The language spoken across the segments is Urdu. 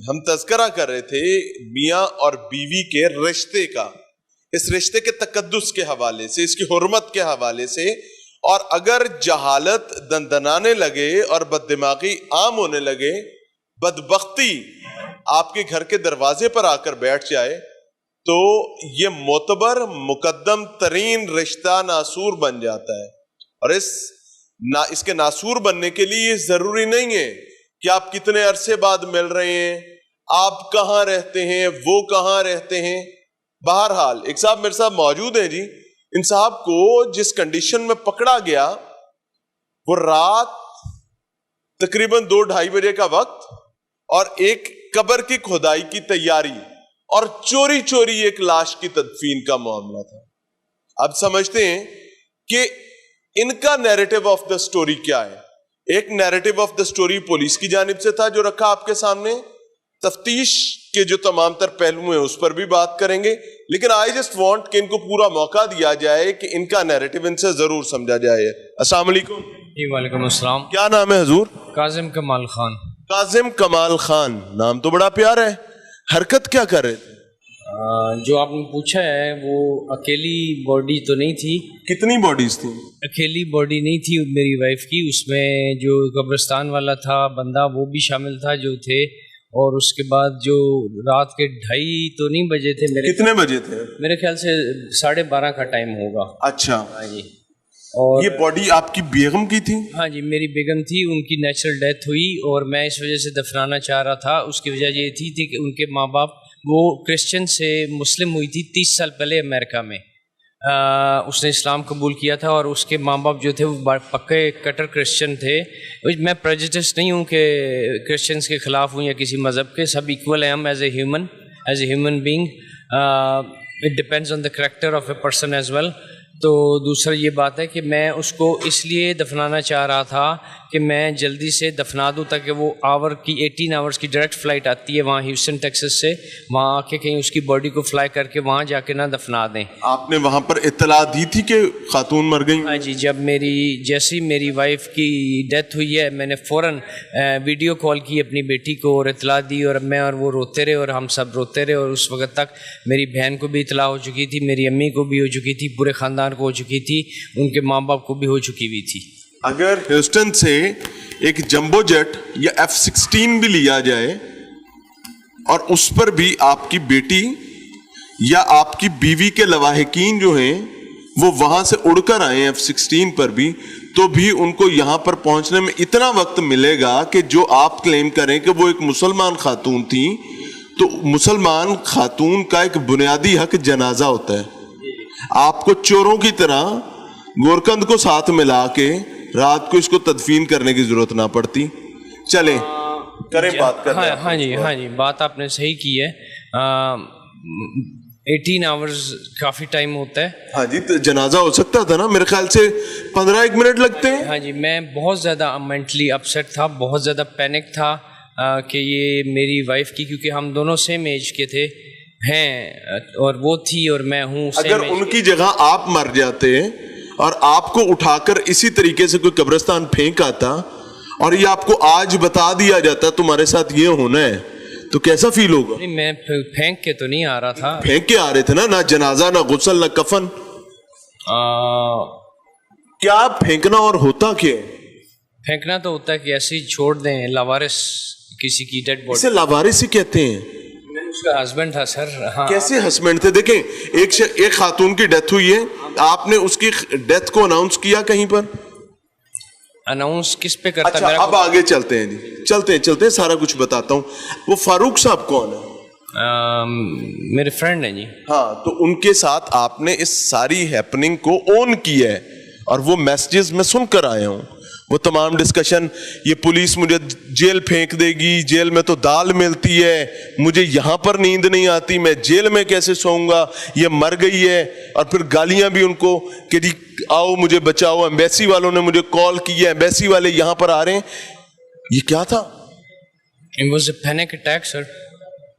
ہم تذکرہ کر رہے تھے میاں اور بیوی کے رشتے کا، اس رشتے کے تقدس کے حوالے سے، اس کی حرمت کے حوالے سے. اور اگر جہالت دندنانے لگے اور بد دماغی عام ہونے لگے، بدبختی آپ کے گھر کے دروازے پر آ کر بیٹھ جائے، تو یہ معتبر مقدم ترین رشتہ ناسور بن جاتا ہے. اور اس کے ناسور بننے کے لیے یہ ضروری نہیں ہے کہ آپ کتنے عرصے بعد مل رہے ہیں، آپ کہاں رہتے ہیں، وہ کہاں رہتے ہیں. بہرحال ایک صاحب میرے ساتھ موجود ہیں جی. ان صاحب کو جس کنڈیشن میں پکڑا گیا، وہ رات تقریباً 2-2:30 بجے کا وقت، اور ایک قبر کی کھدائی کی تیاری، اور چوری چوری ایک لاش کی تدفین کا معاملہ تھا. اب سمجھتے ہیں کہ ان کا نیریٹو آف دا سٹوری کیا ہے. ایک narrative of the story police کی جانب سے تھا جو رکھا آپ کے سامنے. تفتیش کے جو تمام تر پہلو ہیں اس پر بھی بات کریں گے، لیکن آئی جسٹ وانٹ کہ ان کو پورا موقع دیا جائے کہ ان کا نیریٹو ان سے ضرور سمجھا جائے. السلام علیکم. جی وعلیکم السلام. کیا نام ہے حضور؟ کاظم کمال خان. کاظم کمال خان، نام تو بڑا پیارا ہے. حرکت کیا کر رہے تھے؟ جو آپ نے پوچھا ہے وہ اکیلی باڈی تو نہیں تھی. کتنی باڈیز تھیں؟ اکیلی باڈی نہیں تھی میری وائف کی، اس میں جو قبرستان والا تھا بندہ وہ بھی شامل تھا جو تھے، اور اس کے بعد جو رات کے 2:30 تو نہیں بجے تھے. کتنے بجے تھے؟ میرے خیال سے 12:30 کا ٹائم ہوگا. اچھا. ہاں جی. اور یہ باڈی آپ کی بیگم کی تھی؟ ہاں جی میری بیگم تھی. ان کی نیچرل ڈیتھ ہوئی اور میں اس وجہ سے دفنانا چاہ رہا تھا. اس کی وجہ یہ تھی کہ ان کے ماں باپ، وہ کرسچن سے مسلم ہوئی تھی 30 سال پہلے امریکہ میں. اس نے اسلام قبول کیا تھا اور اس کے ماں باپ جو تھے وہ پکے کٹر کرسچن تھے. میں پریجڈس نہیں ہوں کہ کرسچنس کے خلاف ہوں یا کسی مذہب کے، سب ایکول ہیں ہم as a human being. It depends on the character of a person as well. تو دوسرا یہ بات ہے کہ میں اس کو اس لیے دفنانا چاہ رہا تھا کہ میں جلدی سے دفنا دوں، تاکہ وہ 18 آورس کی ڈائریکٹ فلائٹ آتی ہے وہاں ہیوسٹن ٹیکسس سے، وہاں آ کے کہیں اس کی باڈی کو فلائی کر کے وہاں جا کے نہ دفنا دیں. آپ نے وہاں پر اطلاع دی تھی کہ خاتون مر گئی؟ ہاں جی. جب جیسی میری وائف کی ڈیتھ ہوئی ہے، میں نے فوراً ویڈیو کال کی اپنی بیٹی کو اور اطلاع دی، اور میں اور وہ روتے رہے اور ہم سب روتے رہے. اور اس وقت تک میری بہن کو بھی اطلاع ہو چکی تھی، میری امی کو بھی ہو چکی تھی، پورے خاندان کو ہو چکی تھی، ان کے ماں باپ کو بھی ہو چکی ہوئی تھی. اگر ہیوسٹن سے ایک جمبو جیٹ یا F-16 بھی لیا جائے اور اس پر بھی آپ کی بیٹی یا آپ کی بیوی کے لواحقین جو ہیں وہ وہاں سے اڑ کر آئے F-16 پر بھی، تو بھی ان کو یہاں پر پہنچنے میں اتنا وقت ملے گا کہ جو آپ کلیم کریں کہ وہ ایک مسلمان خاتون تھی، تو مسلمان خاتون کا ایک بنیادی حق جنازہ ہوتا ہے. آپ کو چوروں کی طرح گورکند کو ساتھ ملا کے رات کو اس کو تدفین کرنے کی ضرورت نہ پڑتی. چلیں کریں بات کریں. ہاں جی بات آپ نے صحیح کی ہے. 18 آورز کافی ٹائم ہوتا ہے. ہاں جی تو جنازہ ہو سکتا تھا نا، میرے خیال سے 15-1 منٹ لگتے ہیں. ہاں جی میں بہت زیادہ مینٹلی اپسیٹ تھا، بہت زیادہ پینک تھا کہ یہ میری وائف کی، کیونکہ ہم دونوں سیم ایج کے تھے ہیں، اور وہ تھی اور میں ہوں. اگر ان کی جگہ آپ مر جاتے اور آپ کو اٹھا کر اسی طریقے سے کوئی قبرستان پھینک آتا اور یہ آپ کو آج بتا دیا جاتا تمہارے ساتھ یہ ہونا ہے، تو کیسا فیل ہوگا؟ نہیں میں پھینک کے تو نہیں آ رہا تھا. پھینک کے آ رہے تھے نا، نہ جنازہ نہ غسل نہ کفن. کیا پھینکنا اور ہوتا کیا؟ پھینکنا تو ہوتا ہے کہ ایسے ہی چھوڑ دیں لاوارث کسی کی ڈیڈ باڈی. اسے لاوارث ہی کہتے ہیں. اس کا ہسبینڈ تھا سر. ہاں. کیسے ہسبینڈ تھے؟ دیکھیں ایک خاتون کی ڈیتھ ہوئی ہے، آپ نے اس کی ڈیتھ کو اناؤنس کیا کہیں پر؟ اناؤنس کس پہ کرتا؟ اچھا اب آگے چلتے ہیں جی، چلتے ہیں سارا کچھ بتاتا ہوں. وہ فاروق صاحب کون ہے؟ میرے فرینڈ ہیں جی. ہاں تو ان کے ساتھ آپ نے اس ساری ہیپننگ کو اون کیا ہے، اور وہ میسیجز میں سن کر آیا ہوں، وہ تمام ڈسکشن. یہ پولیس مجھے جیل پھینک دے گی، جیل میں تو دال ملتی ہے، مجھے یہاں پر نیند نہیں آتی، میں جیل میں کیسے سوؤں گا، یہ مر گئی ہے. اور پھر گالیاں بھی ان کو کہ جی آؤ مجھے بچاؤ، ایمبیسی والوں نے مجھے کال کی ہے، ایمبیسی والے یہاں پر آ رہے ہیں. یہ کیا تھا؟ It was a panic attack, sir.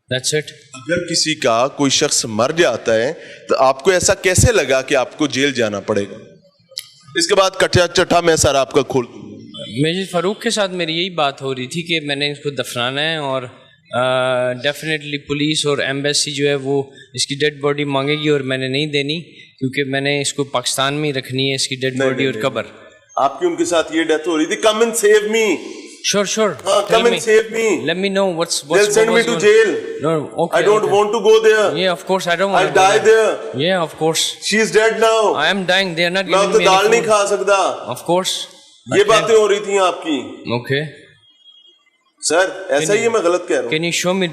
That's it. اگر کسی کا کوئی شخص مر جاتا ہے تو آپ کو ایسا کیسے لگا کہ آپ کو جیل جانا پڑے گا؟ اس کے بعد کٹیا چٹھا میں سارا آپ کا کھول دوں. میجر فاروق کے ساتھ میری یہی بات ہو رہی تھی کہ میں نے اس کو دفنانا ہے اور ڈیفینیٹلی پولیس اور ایمبیسی جو ہے وہ اس کی ڈیڈ باڈی مانگے گی اور میں نے نہیں دینی کیونکہ میں نے اس کو پاکستان میں ہی رکھنی ہے اس کی ڈیڈ باڈی اور قبر. آپ کی ان کے ساتھ یہ ڈیتھ ہو رہی تھی. Come and save me. Sure. Come and save me. Let me know what's They'll send me to jail. No, okay. I don't want to go there. Yeah, of course I don't want I'll die there. Yeah, of course. She is dead now. I am dying. They are not میں giving تو me دال any نہیں food. کھا سکتا. Of course. یہ باتیں ہو رہی تھیں آپ کی. Okay. سر ایسا ہی ہے, میں غلط کہہ رہا ہوں. Can you show me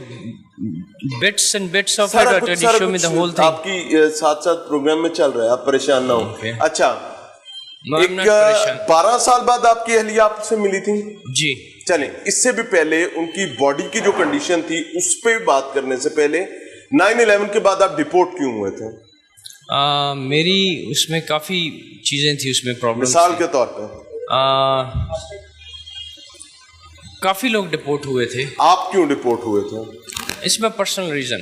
bits and bits of it or did you show me the whole thing? آپ کی ساتھ ساتھ پروگرام میں چل رہا ہے, آپ پریشان نہ ہوں. اچھا, No, I'm not پریشان. 12 سال بعد آپ کی اہلیہ آپ سے ملی تھی. جی. چلیں اس سے بھی پہلے ان کی باڈی کی جو کنڈیشن تھی اس پہ بات کرنے سے پہلے 9/11 کے بعد آپ ڈپورٹ کیوں ہوئے تھے؟ میری اس میں کافی چیزیں تھیں اس میں پرابلم. مثال کے طور پہ کافی لوگ ڈپورٹ ہوئے تھے. آپ کیوں ڈپورٹ ہوئے تھے؟ اس میں پرسنل ریزن.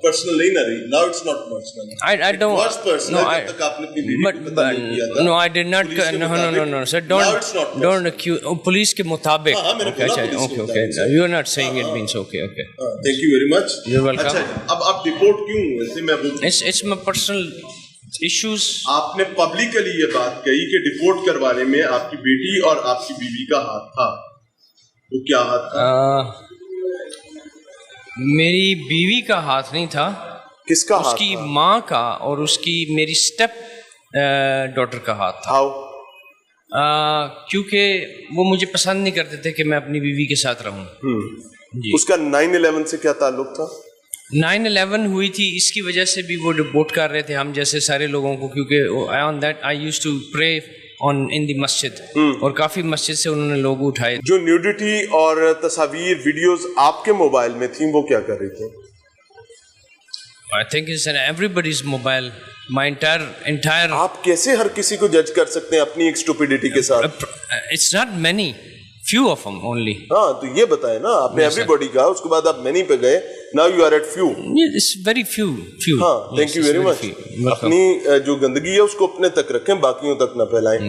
پرسنل نہیں نہ رہی. Now it's not personal. I don't. It was personal. No, جب تک آپ نے اپنی بیوی کو قتل نہیں کیا تھا. No, I did not. No, sir. Don't accuse. Police کے مطابق. Okay. You are not saying it means okay. Thank you very much. You're welcome. اچھا, اب آپ ڈپورٹ کیوں ہوئے تھے؟ میں It's my personal issues. آپ نے پبلکلی یہ بات کہی کہ ڈپورٹ کروانے میں آپ کی بیٹی اور آپ کی بیوی کا ہاتھ تھا. وہ کیا ہاتھ تھا؟ میری بیوی کا ہاتھ نہیں تھا. کس کا ہاتھ؟ اس کی ماں کا اور اس کی میری اسٹیپ ڈاٹر کا ہاتھ تھا. کیونکہ وہ مجھے پسند نہیں کرتے تھے کہ میں اپنی بیوی کے ساتھ رہوں. جی. اس کا 9/11 سے کیا تعلق تھا؟ 9/11 ہوئی تھی اس کی وجہ سے بھی وہ ڈپورٹ کر رہے تھے ہم جیسے سارے لوگوں کو, کیونکہ on that I used to pray in دی مسجد, اور کافی مسجد سے انہوں نے لوگ اٹھائے. جو نیوڈیٹی اور تصاویر ویڈیوز آپ کے موبائل میں تھیں وہ کیا کر رہی تھیں؟ I think it's in everybody's mobile. My entire آپ کیسے ہر کسی کو جج کر سکتے ہیں اپنی ایک اسٹوپیڈیٹی کے ساتھ؟ It's not many, few of them only. ہاں تو یہ بتائیں نا, آپ نے ایوری باڈی کہا, اس کے بعد آپ مینی پہ گئے, now you are at few. It's very few. ہاں, thank you very much. اپنی جو گندگی ہے اس کو اپنے تک رکھیں, باقیوں تک نہ پھیلائیں.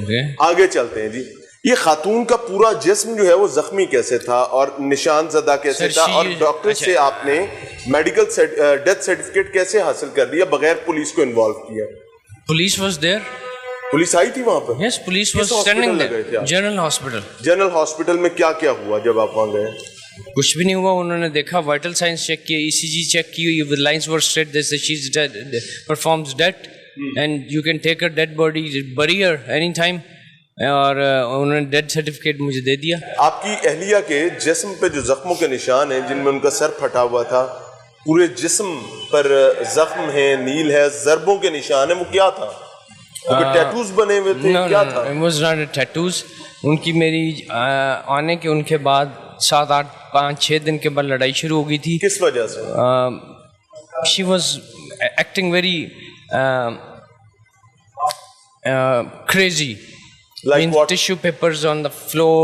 آگے چلتے ہیں. جی, یہ خاتون کا پورا جسم جو ہے وہ زخمی کیسے تھا اور نشان زدہ کیسے تھا, اور ڈاکٹر سے آپ نے میڈیکل ڈیتھ سرٹیفکیٹ کیسے حاصل کر لیا بغیر پولیس کو انوالو کیا؟ Police was there. پولیس آئی تھی وہاں پہ؟ Yes, police was standing there. General hospital. General hospital میں کیا کیا ہوا جب آپ وہاں گئے؟ کچھ بھی نہیں ہوا. انہوں نے دیکھا, وائٹل سائنس چیک کیا, ECG چیک کی, lines were straight, they said she's dead, performs death, and you can take her dead body, bury her anytime. اور انہوں نے ڈیتھ سرٹیفکیٹ مجھے دے دیا. آپ کی اہلیہ کے جسم پہ جو زخموں کے نشان ہیں, جن میں ان کا سر پھٹا ہوا تھا, پورے جسم پر زخم ہے, نیل ہے, ضربوں کے نشان ہیں, وہ کیا تھا؟ ٹیٹوز بنے ہوئے تھے, کیا تھا؟ It was not a tattoos. ان کی میری آنے کے ان کے بعد 7, 8, 5, 6 دن کے بعد لڑائی شروع ہو گئی تھی. کس وجہ سے؟ She was acting very crazy. Like what? Tissue papers on the floor.